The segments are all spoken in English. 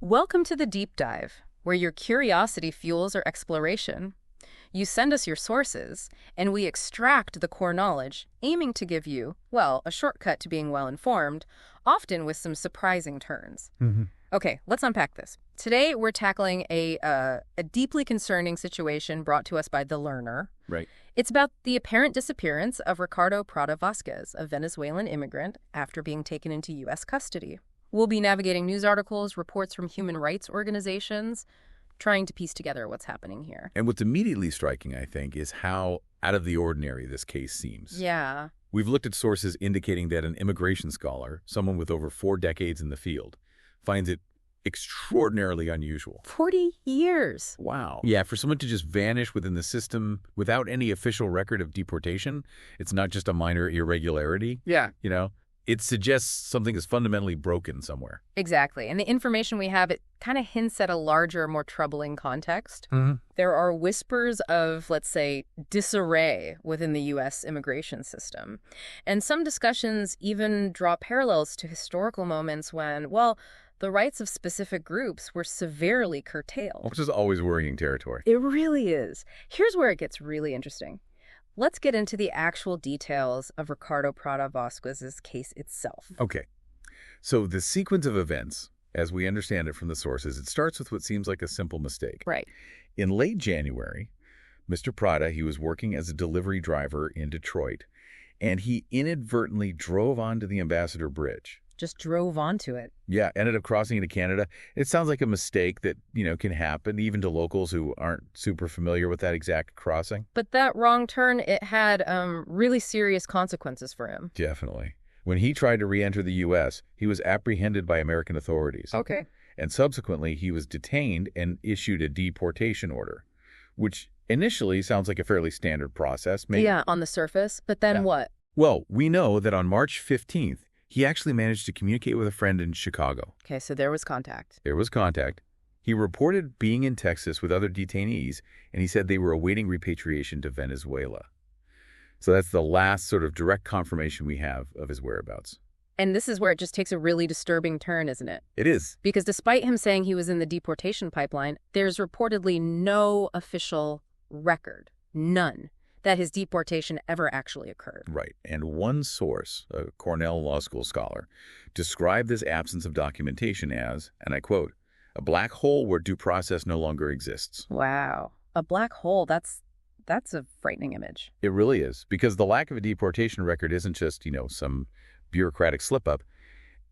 Welcome to the Deep Dive, where your curiosity fuels our exploration. You send us your sources, and we extract the core knowledge, aiming to give you, well, a shortcut to being well-informed, often with some surprising turns. Okay, let's unpack this. Today, we're tackling a deeply concerning situation brought to us by The Learner. Right. It's about the apparent disappearance of Ricardo Prada Vazquez, a Venezuelan immigrant, after being taken into U.S. custody. We'll be navigating news articles, reports from human rights organizations, trying to piece together what's happening here. And what's immediately striking, I think, is how out of the ordinary this case seems. Yeah. We've looked at sources indicating that an immigration scholar, someone with over 4 decades in the field, finds it extraordinarily unusual. 40 years. Wow. Yeah, for someone to just vanish within the system without any official record of deportation, it's not just a minor irregularity. Yeah. You know, it suggests something is fundamentally broken somewhere. Exactly. And the information we have, it kind of hints at a larger, more troubling context. There are whispers of, let's say, disarray within the U.S. immigration system. And some discussions even draw parallels to historical moments when, well, the rights of specific groups were severely curtailed. Which is always worrying territory. It really is. Here's where it gets really interesting. Let's get into the actual details of Ricardo Prada Vazquez's case itself. Okay. So the sequence of events, as we understand it from the sources, it starts with what seems like a simple mistake. Right. In late January, Mr. Prada, he was working as a delivery driver in Detroit, and he inadvertently drove onto the Ambassador Bridge. Just drove onto it. Yeah, ended up crossing into Canada. It sounds like a mistake that, can happen even to locals who aren't super familiar with that exact crossing. But that wrong turn, it had really serious consequences for him. Definitely. When he tried to re-enter the U.S., he was apprehended by American authorities. Okay. And subsequently, he was detained and issued a deportation order, which initially sounds like a fairly standard process. Maybe. Yeah, on the surface. But then what? Well, we know that on March 15th, he actually managed to communicate with a friend in Chicago. Okay, so there was contact. There was contact. He reported being in Texas with other detainees, and he said they were awaiting repatriation to Venezuela. So that's the last sort of direct confirmation we have of his whereabouts. And this is where it just takes a really disturbing turn, isn't it? It is. Because despite him saying he was in the deportation pipeline, there's reportedly no official record, none, that his deportation ever actually occurred. Right. And one source, a Cornell Law School scholar, described this absence of documentation as, and I quote, a black hole where due process no longer exists. Wow. A black hole, that's a frightening image. It really is, because the lack of a deportation record isn't just, some bureaucratic slip-up.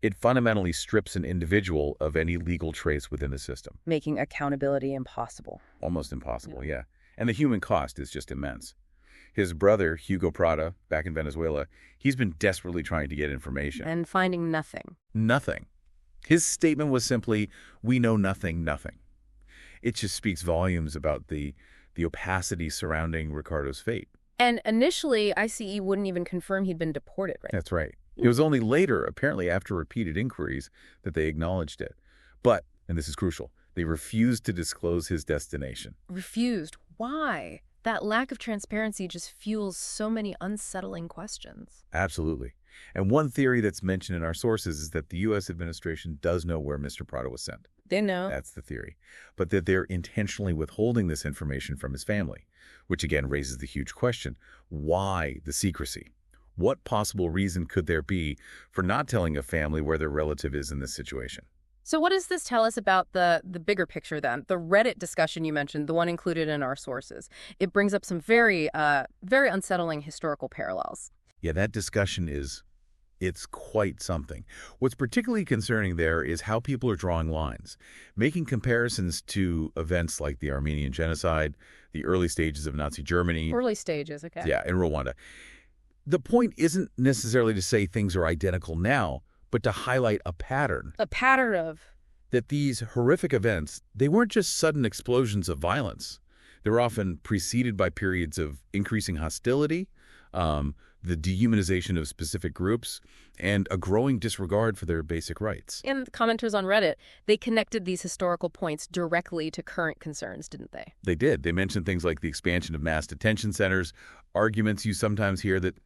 It fundamentally strips an individual of any legal trace within the system. Making accountability impossible. Almost impossible, yeah. And the human cost is just immense. His brother, Hugo Prada, back in Venezuela, he's been desperately trying to get information. And finding nothing. Nothing. His statement was simply, we know nothing. It just speaks volumes about the opacity surrounding Ricardo's fate. And initially, ICE wouldn't even confirm he'd been deported, right? That's right. It was only later, apparently after repeated inquiries, that they acknowledged it. But, and this is crucial, they refused to disclose his destination. Refused? Why? That lack of transparency just fuels so many unsettling questions. Absolutely. And one theory that's mentioned in our sources is that the U.S. administration does know where Mr. Prada was sent. They know. That's the theory. But that they're intentionally withholding this information from his family, which again raises the huge question, why the secrecy? What possible reason could there be for not telling a family where their relative is in this situation? So what does this tell us about the bigger picture then? The Reddit discussion you mentioned, the one included in our sources. It brings up some very unsettling historical parallels. Yeah, that discussion it's quite something. What's particularly concerning there is how people are drawing lines, making comparisons to events like the Armenian genocide, the early stages of Nazi Germany. Early stages, okay. Yeah, in Rwanda. The point isn't necessarily to say things are identical now, but to highlight a pattern. A pattern of? That these horrific events, they weren't just sudden explosions of violence. They were often preceded by periods of increasing hostility, the dehumanization of specific groups, and a growing disregard for their basic rights. And the commenters on Reddit, they connected these historical points directly to current concerns, didn't they? They did. They mentioned things like the expansion of mass detention centers, arguments you sometimes hear that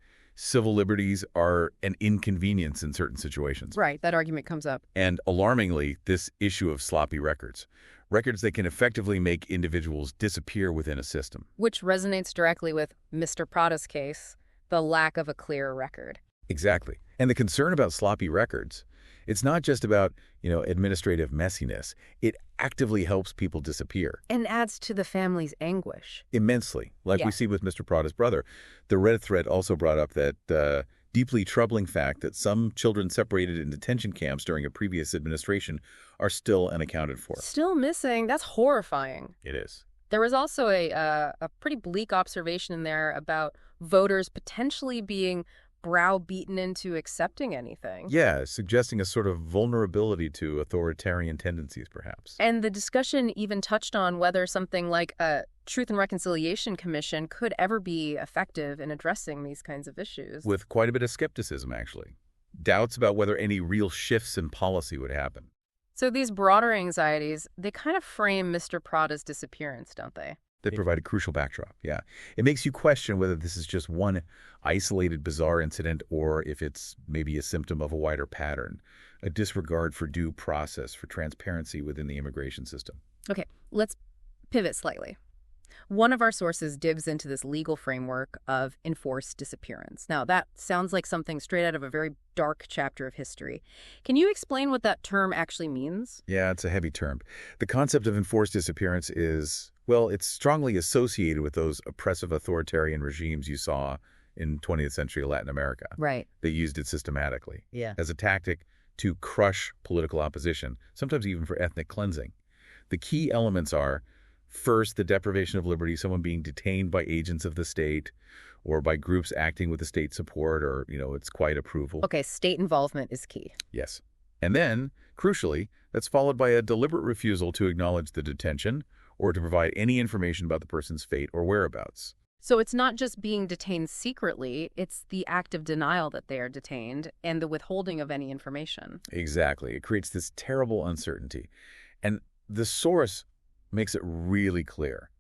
Civil liberties are an inconvenience in certain situations. Right, that argument comes up. And alarmingly, this issue of sloppy records. Records that can effectively make individuals disappear within a system. Which resonates directly with Mr. Prada's case, the lack of a clear record. Exactly. And the concern about sloppy records, it's not just about, administrative messiness. It actively helps people disappear. And adds to the family's anguish. Immensely, like we see with Mr. Prada's brother. The Reddit thread also brought up that deeply troubling fact that some children separated in detention camps during a previous administration are still unaccounted for. Still missing? That's horrifying. It is. There was also a pretty bleak observation in there about voters potentially being browbeaten into accepting anything. Yeah, suggesting a sort of vulnerability to authoritarian tendencies, perhaps. And the discussion even touched on whether something like a Truth and Reconciliation Commission could ever be effective in addressing these kinds of issues. With quite a bit of skepticism, actually. Doubts about whether any real shifts in policy would happen. So these broader anxieties, they kind of frame Mr. Prada's disappearance, don't they? They provide a crucial backdrop, yeah. It makes you question whether this is just one isolated bizarre incident or if it's maybe a symptom of a wider pattern, a disregard for due process, for transparency within the immigration system. Okay, let's pivot slightly. One of our sources dives into this legal framework of enforced disappearance. Now, that sounds like something straight out of a very dark chapter of history. Can you explain what that term actually means? Yeah, it's a heavy term. The concept of enforced disappearance is, well, it's strongly associated with those oppressive authoritarian regimes you saw in 20th century Latin America. Right. They used it systematically Yeah. as a tactic to crush political opposition, sometimes even for ethnic cleansing. The key elements are, first, the deprivation of liberty, someone being detained by agents of the state or by groups acting with the state support or, its quiet approval. Okay, state involvement is key. Yes. And then, crucially, that's followed by a deliberate refusal to acknowledge the detention or to provide any information about the person's fate or whereabouts. So it's not just being detained secretly, it's the act of denial that they are detained and the withholding of any information. Exactly. It creates this terrible uncertainty. And the source makes it really clear.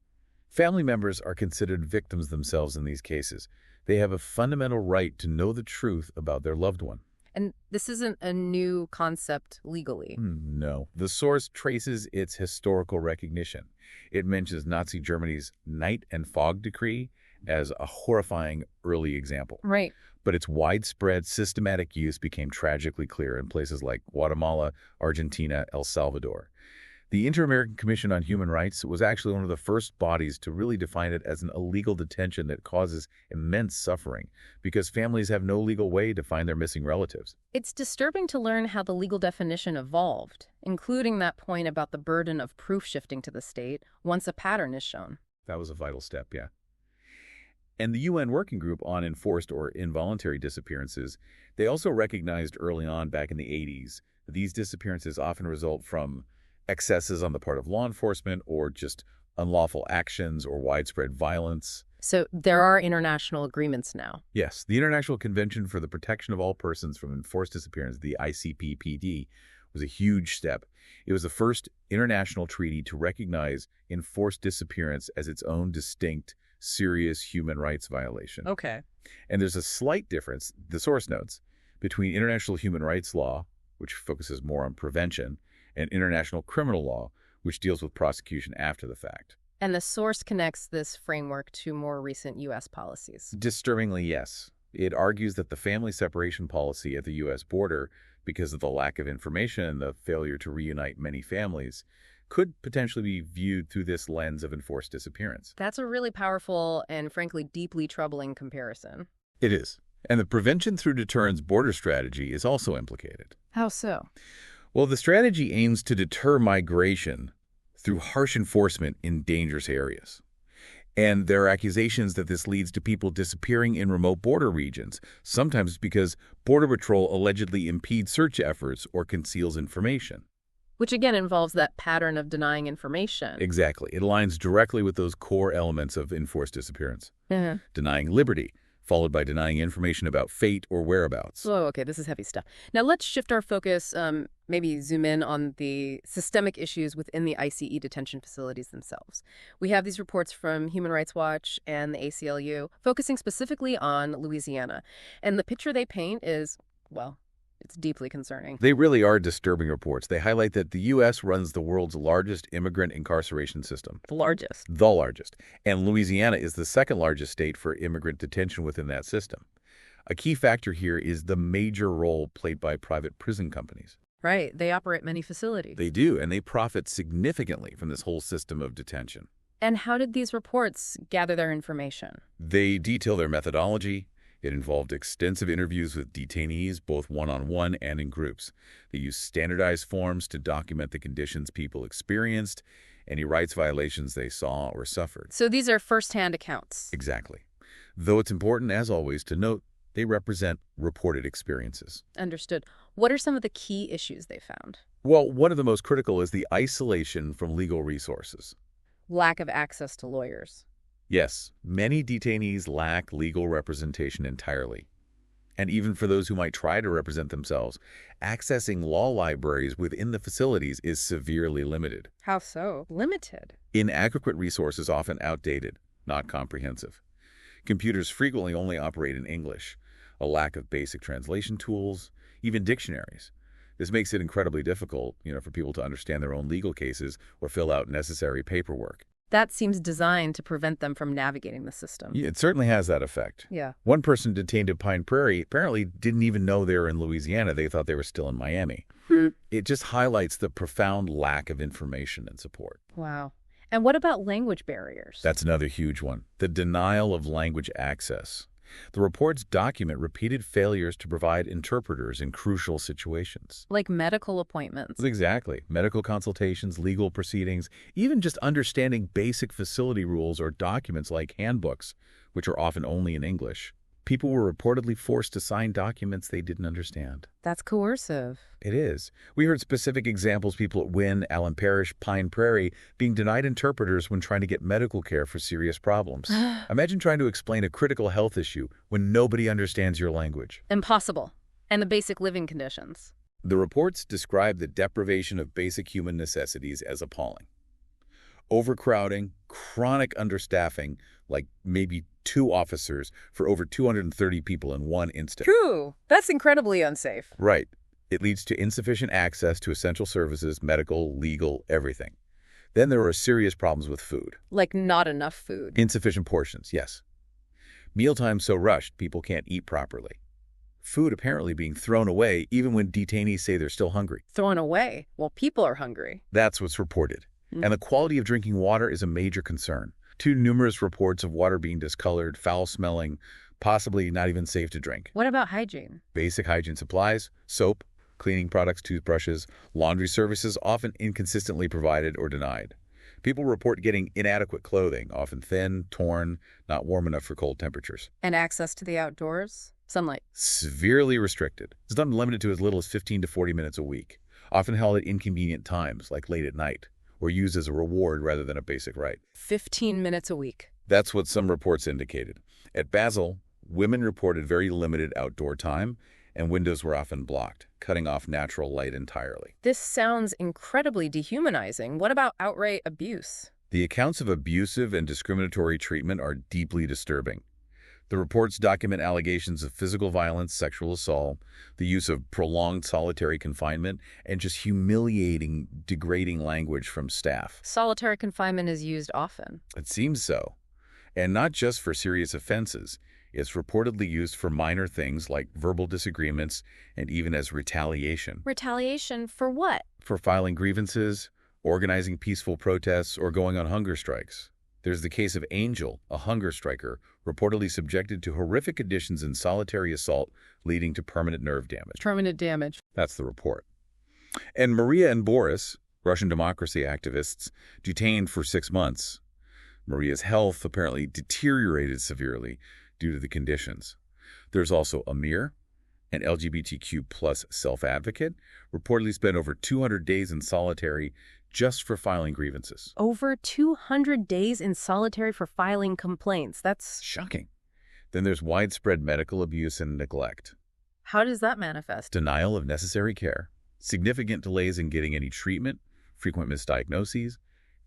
Family members are considered victims themselves in these cases. They have a fundamental right to know the truth about their loved one. And this isn't a new concept legally. No. The source traces its historical recognition. It mentions Nazi Germany's Night and Fog Decree as a horrifying early example. Right. But its widespread, systematic use became tragically clear in places like Guatemala, Argentina, El Salvador. The Inter-American Commission on Human Rights was actually one of the first bodies to really define it as an illegal detention that causes immense suffering because families have no legal way to find their missing relatives. It's disturbing to learn how the legal definition evolved, including that point about the burden of proof shifting to the state once a pattern is shown. That was a vital step, yeah. And the UN Working Group on Enforced or Involuntary Disappearances, they also recognized early on back in the 80s that these disappearances often result from excesses on the part of law enforcement or just unlawful actions or widespread violence. So there are international agreements now. Yes, the International Convention for the Protection of All Persons from Enforced Disappearance, the ICPPD, was a huge step. It was the first international treaty to recognize enforced disappearance as its own distinct, serious human rights violation. Okay. And there's a slight difference, the source notes, between international human rights law, which focuses more on prevention, and international criminal law, which deals with prosecution after the fact. And the source connects this framework to more recent U.S. policies. Disturbingly, yes. It argues that the family separation policy at the U.S. border, because of the lack of information and the failure to reunite many families, could potentially be viewed through this lens of enforced disappearance. That's a really powerful and, frankly, deeply troubling comparison. It is. And the prevention through deterrence border strategy is also implicated. How so? Well, the strategy aims to deter migration through harsh enforcement in dangerous areas. And there are accusations that this leads to people disappearing in remote border regions, sometimes because Border Patrol allegedly impedes search efforts or conceals information. Which again involves that pattern of denying information. Exactly. It aligns directly with those core elements of enforced disappearance. Denying liberty, followed by denying information about fate or whereabouts. Oh, okay, this is heavy stuff. Now let's shift our focus, maybe zoom in on the systemic issues within the ICE detention facilities themselves. We have these reports from Human Rights Watch and the ACLU focusing specifically on Louisiana. And the picture they paint is, well, it's deeply concerning. They really are disturbing reports. They highlight that the U.S. runs the world's largest immigrant incarceration system. The largest. The largest. And Louisiana is the second largest state for immigrant detention within that system. A key factor here is the major role played by private prison companies. Right. They operate many facilities. They do, and they profit significantly from this whole system of detention. And how did these reports gather their information? They detail their methodology. It involved extensive interviews with detainees, both one-on-one and in groups. They used standardized forms to document the conditions people experienced, any rights violations they saw or suffered. So these are first-hand accounts. Exactly. Though it's important, as always, to note they represent reported experiences. Understood. What are some of the key issues they found? Well, one of the most critical is the isolation from legal resources. Lack of access to lawyers. Yes, many detainees lack legal representation entirely. And even for those who might try to represent themselves, accessing law libraries within the facilities is severely limited. How so? Limited. Inadequate resources, often outdated, not comprehensive. Computers frequently only operate in English. A lack of basic translation tools, even dictionaries. This makes it incredibly difficult, for people to understand their own legal cases or fill out necessary paperwork. That seems designed to prevent them from navigating the system. Yeah, it certainly has that effect. Yeah. One person detained at Pine Prairie apparently didn't even know they were in Louisiana. They thought they were still in Miami. It just highlights the profound lack of information and support. Wow. And what about language barriers? That's another huge one. The denial of language access. The reports document repeated failures to provide interpreters in crucial situations. Like medical appointments. Exactly. Medical consultations, legal proceedings, even just understanding basic facility rules or documents like handbooks, which are often only in English. People were reportedly forced to sign documents they didn't understand. That's coercive. It is. We heard specific examples, people at Wynn, Allen Parish, Pine Prairie, being denied interpreters when trying to get medical care for serious problems. Imagine trying to explain a critical health issue when nobody understands your language. Impossible. And the basic living conditions. The reports describe the deprivation of basic human necessities as appalling. Overcrowding, chronic understaffing, like maybe 2 officers for over 230 people in one instant. True. That's incredibly unsafe. Right. It leads to insufficient access to essential services, medical, legal, everything. Then there are serious problems with food. Like not enough food. Insufficient portions, yes. Mealtimes so rushed, people can't eat properly. Food apparently being thrown away even when detainees say they're still hungry. Thrown away while people are hungry. That's what's reported. And the quality of drinking water is a major concern. Too numerous reports of water being discolored, foul-smelling, possibly not even safe to drink. What about hygiene? Basic hygiene supplies, soap, cleaning products, toothbrushes, laundry services often inconsistently provided or denied. People report getting inadequate clothing, often thin, torn, not warm enough for cold temperatures. And access to the outdoors? Sunlight. Severely restricted. It's not limited to as little as 15 to 40 minutes a week, often held at inconvenient times, like late at night, or used as a reward rather than a basic right. 15 minutes a week. That's what some reports indicated. At Basel, women reported very limited outdoor time, and windows were often blocked, cutting off natural light entirely. This sounds incredibly dehumanizing. What about outright abuse? The accounts of abusive and discriminatory treatment are deeply disturbing. The reports document allegations of physical violence, sexual assault, the use of prolonged solitary confinement, and just humiliating, degrading language from staff. Solitary confinement is used often. It seems so. And not just for serious offenses. It's reportedly used for minor things like verbal disagreements and even as retaliation. Retaliation for what? For filing grievances, organizing peaceful protests, or going on hunger strikes. There's the case of Angel, a hunger striker, reportedly subjected to horrific conditions in solitary assault, leading to permanent nerve damage. Permanent damage. That's the report. And Maria and Boris, Russian democracy activists, detained for 6 months. Maria's health apparently deteriorated severely due to the conditions. There's also Amir, an LGBTQ plus self-advocate, reportedly spent over 200 days in solitary just for filing grievances. Over 200 days in solitary for filing complaints. That's shocking. Then there's widespread medical abuse and neglect, How does that manifest? denial of necessary care, significant delays in getting any treatment, frequent misdiagnoses,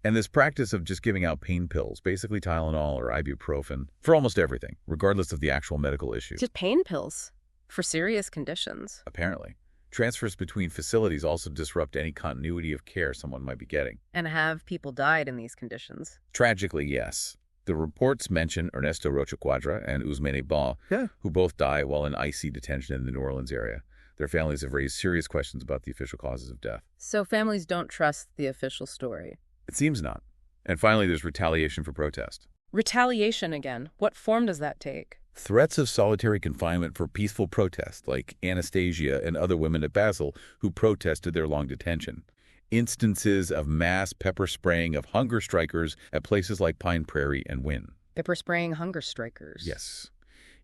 and this practice of just giving out pain pills, basically Tylenol or ibuprofen, for almost everything, regardless of the actual medical issue. Just pain pills for serious conditions. Apparently. Transfers between facilities also disrupt any continuity of care someone might be getting. And have people died in these conditions? Tragically, yes. The reports mention Ernesto Rocha Cuadra and Ousmane Ba, who both die while in IC detention in the New Orleans area. Their families have raised serious questions about the official causes of death. So families don't trust the official story. It seems not. And finally, there's retaliation for protest. Retaliation again. What form does that take? Threats of solitary confinement for peaceful protest, like Anastasia and other women at Basel who protested their long detention. Instances of mass pepper spraying of hunger strikers at places like Pine Prairie and Wynn. Pepper spraying hunger strikers. Yes.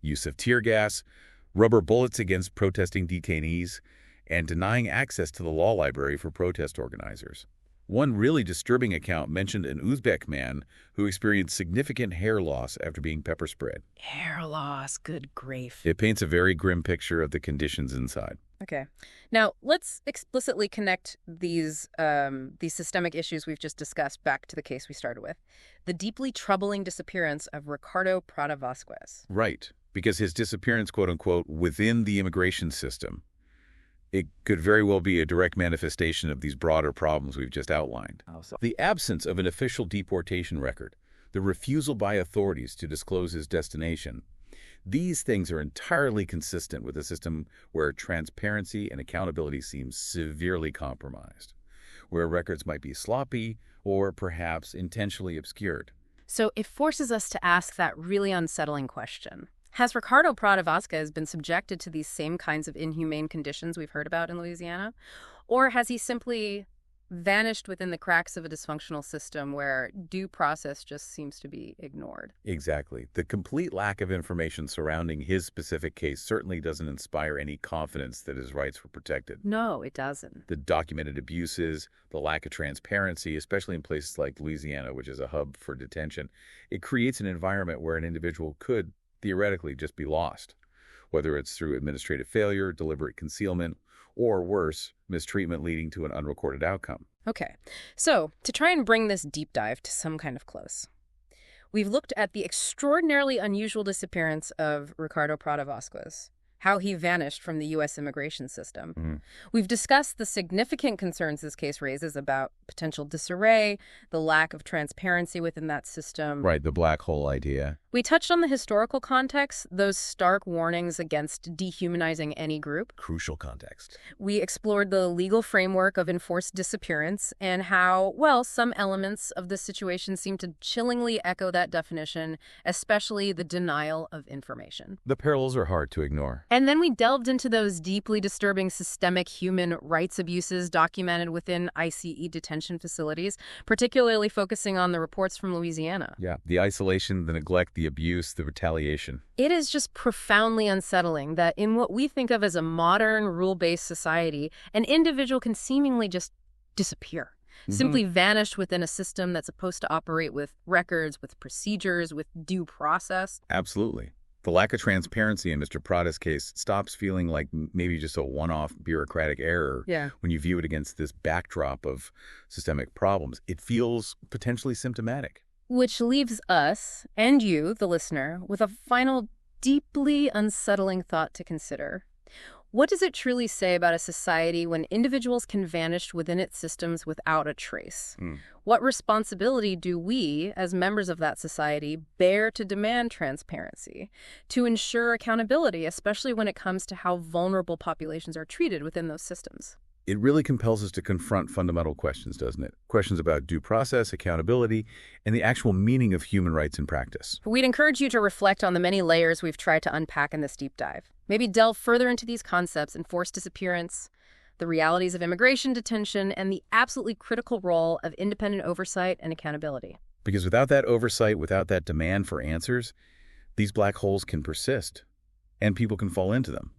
Use of tear gas, rubber bullets against protesting detainees, and denying access to the law library for protest organizers. One really disturbing account mentioned an Uzbek man who experienced significant hair loss after being pepper sprayed. Hair loss, good grief. It paints a very grim picture of the conditions inside. Okay. Now, let's explicitly connect these systemic issues we've just discussed back to the case we started with. The deeply troubling disappearance of Ricardo Prada Vasquez. Right, because his disappearance, quote-unquote, within the immigration system, it could very well be a direct manifestation of these broader problems we've just outlined. The absence of an official deportation record, the refusal by authorities to disclose his destination, these things are entirely consistent with a system where transparency and accountability seem severely compromised, where records might be sloppy or perhaps intentionally obscured. So it forces us to ask that really unsettling question. Has Ricardo Prada Vasquez been subjected to these same kinds of inhumane conditions we've heard about in Louisiana? Or has he simply vanished within the cracks of a dysfunctional system where due process just seems to be ignored? Exactly. The complete lack of information surrounding his specific case certainly doesn't inspire any confidence that his rights were protected. No, it doesn't. The documented abuses, the lack of transparency, especially in places like Louisiana, which is a hub for detention, it creates an environment where an individual could theoretically just be lost, whether it's through administrative failure, deliberate concealment, or worse, mistreatment leading to an unrecorded outcome. Okay, so to try and bring this deep dive to some kind of close, we've looked at the extraordinarily unusual disappearance of Ricardo Prada Vasquez, how he vanished from the U.S. immigration system. We've discussed the significant concerns this case raises about potential disarray, the lack of transparency within that system. Right, the black hole idea. We touched on the historical context, those stark warnings against dehumanizing any group. Crucial context. We explored the legal framework of enforced disappearance and how, well, some elements of this situation seem to chillingly echo that definition, especially the denial of information. The parallels are hard to ignore. And then we delved into those deeply disturbing systemic human rights abuses documented within ICE detention facilities, particularly focusing on the reports from Louisiana. Yeah, the isolation, the neglect, the abuse, the retaliation. It is just profoundly unsettling that in what we think of as a modern, rule-based society, an individual can seemingly just disappear, simply vanish within a system that's supposed to operate with records, with procedures, with due process. Absolutely. The lack of transparency in Mr. Prada's case stops feeling like maybe just a one-off bureaucratic error when you view it against this backdrop of systemic problems. It feels potentially symptomatic. Which leaves us, and you, the listener, with a final deeply unsettling thought to consider. What does it truly say about a society when individuals can vanish within its systems without a trace? What responsibility do we, as members of that society, bear to demand transparency, to ensure accountability, especially when it comes to how vulnerable populations are treated within those systems? It really compels us to confront fundamental questions, doesn't it? Questions about due process, accountability, and the actual meaning of human rights in practice. We'd encourage you to reflect on the many layers we've tried to unpack in this deep dive. Maybe delve further into these concepts: enforced disappearance, the realities of immigration detention, and the absolutely critical role of independent oversight and accountability. Because without that oversight, without that demand for answers, these black holes can persist, and people can fall into them.